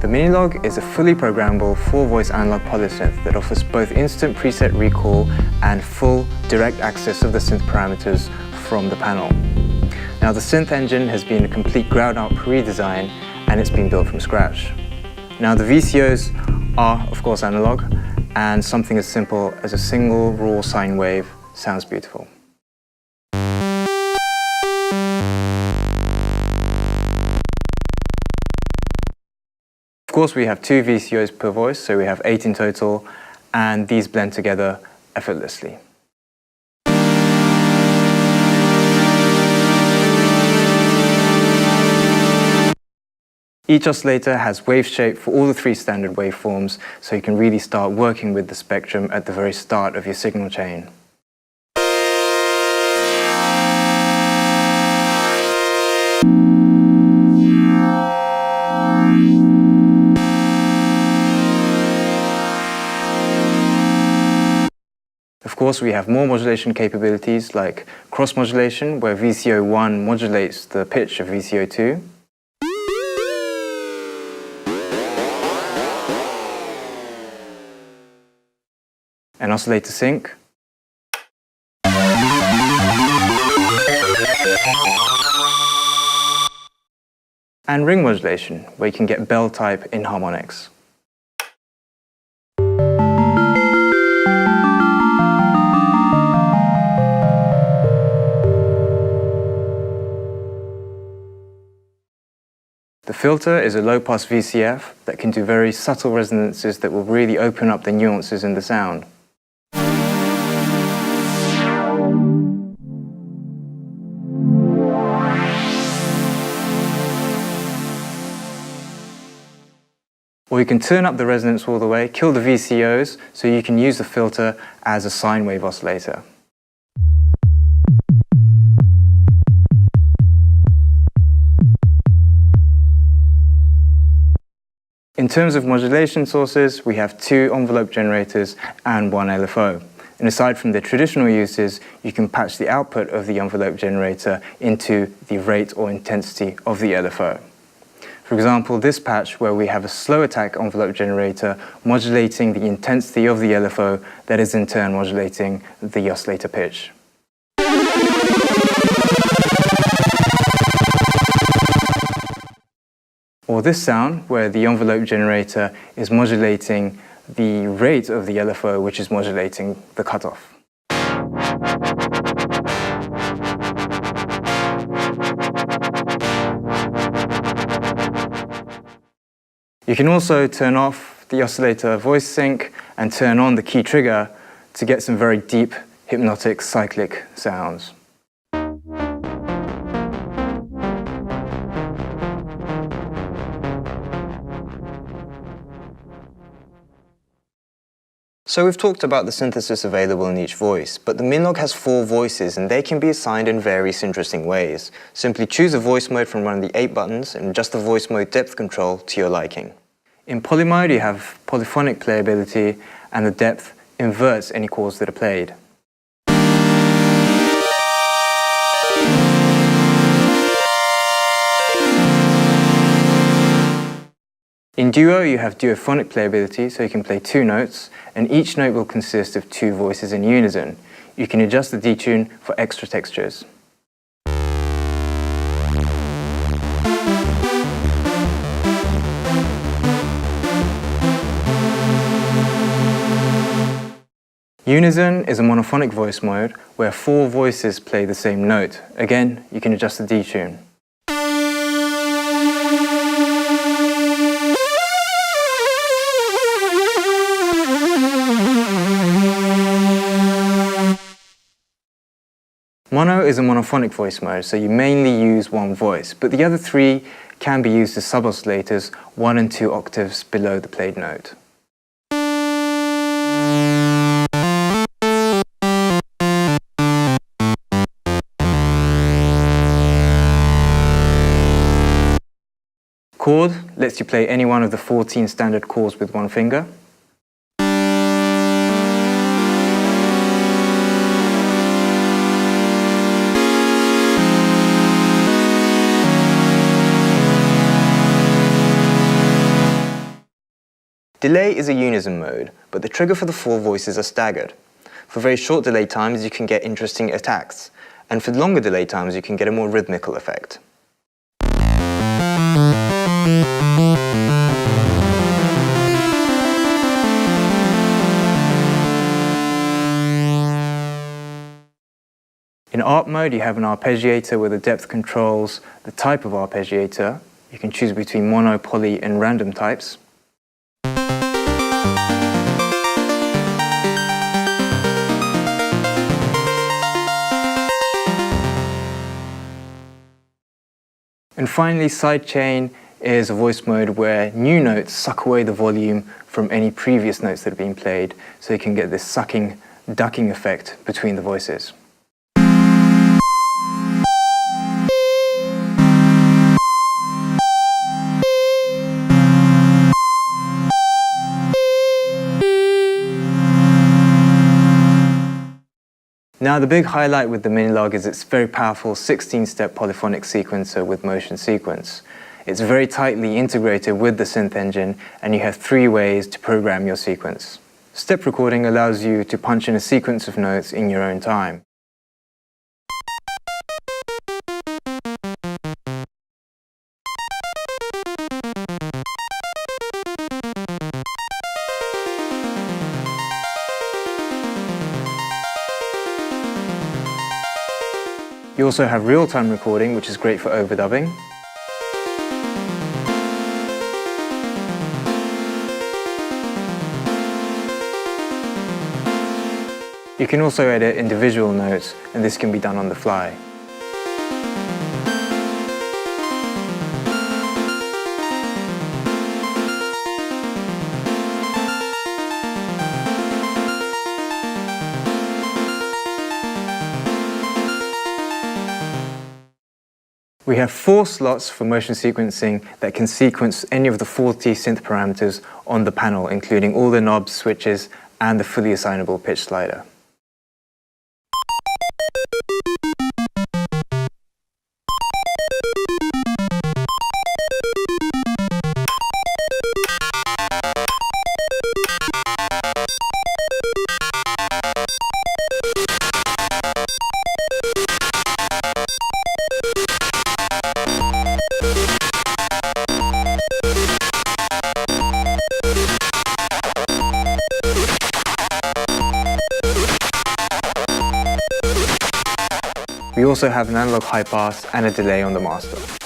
The minilogue is a fully programmable 4-voice analog polysynth that offers both instant preset recall and full direct access of the synth parameters from the panel. Now, the Synth Engine has been a complete ground-up redesign and it's been built from scratch. Now, the VCOs are, of course, analog, and something as simple as a single raw sine wave sounds beautiful. Of course, we have 2 VCOs per voice, so we have 8 in total, and these blend together effortlessly. Each oscillator has wave shape for all the 3 standard waveforms, so you can really start working with the spectrum at the very start of your signal chain. Of course, we have more modulation capabilities like cross modulation, where VCO1 modulates the pitch of VCO2. And oscillator sync. And ring modulation, where you can get bell type in harmonics. The filter is a low-pass VCF that can do very subtle resonances that will really open up the nuances in the sound. Or you can turn up the resonance all the way, kill the VCOs, so you can use the filter as a sine wave oscillator. In terms of modulation sources, we have 2 envelope generators and 1 LFO. And aside from the traditional uses, you can patch the output of the envelope generator into the rate or intensity of the LFO. For example, this patch where we have a slow attack envelope generator modulating the intensity of the LFO that is in turn modulating the oscillator pitch. Or this sound, where the envelope generator is modulating the rate of the LFO, which is modulating the cutoff. You can also turn off the oscillator voice sync and turn on the key trigger to get some very deep, hypnotic, cyclic sounds. So we've talked about the synthesis available in each voice, but the minilogue has 4 voices and they can be assigned in various interesting ways. Simply choose a voice mode from one of the 8 buttons and adjust the voice mode depth control to your liking. In poly mode you have polyphonic playability and the depth inverts any chords that are played. In duo, you have duophonic playability, so you can play 2 notes, and each note will consist of 2 voices in unison. You can adjust the detune for extra textures. Unison is a monophonic voice mode, where 4 voices play the same note. Again, you can adjust the detune. Mono is a monophonic voice mode, so you mainly use 1 voice, but the other 3 can be used as sub-oscillators 1 and 2 octaves below the played note. Chord lets you play any one of the 14 standard chords with 1 finger. Delay is a unison mode, but the trigger for the 4 voices are staggered. For very short delay times you can get interesting attacks, and for longer delay times you can get a more rhythmical effect. In ARP mode you have an arpeggiator where the depth controls the type of arpeggiator. You can choose between mono, poly and random types. And finally, Sidechain is a voice mode where new notes suck away the volume from any previous notes that have been played, so you can get this sucking, ducking effect between the voices. Now the big highlight with the minilogue is its very powerful 16-step polyphonic sequencer with motion sequence. It's very tightly integrated with the Synth Engine, and you have 3 ways to program your sequence. Step recording allows you to punch in a sequence of notes in your own time. You also have real-time recording, which is great for overdubbing. You can also edit individual notes, and this can be done on the fly. We have 4 slots for motion sequencing that can sequence any of the 40 synth parameters on the panel, including all the knobs, switches, and the fully assignable pitch slider. We also have an analog high pass and a delay on the master.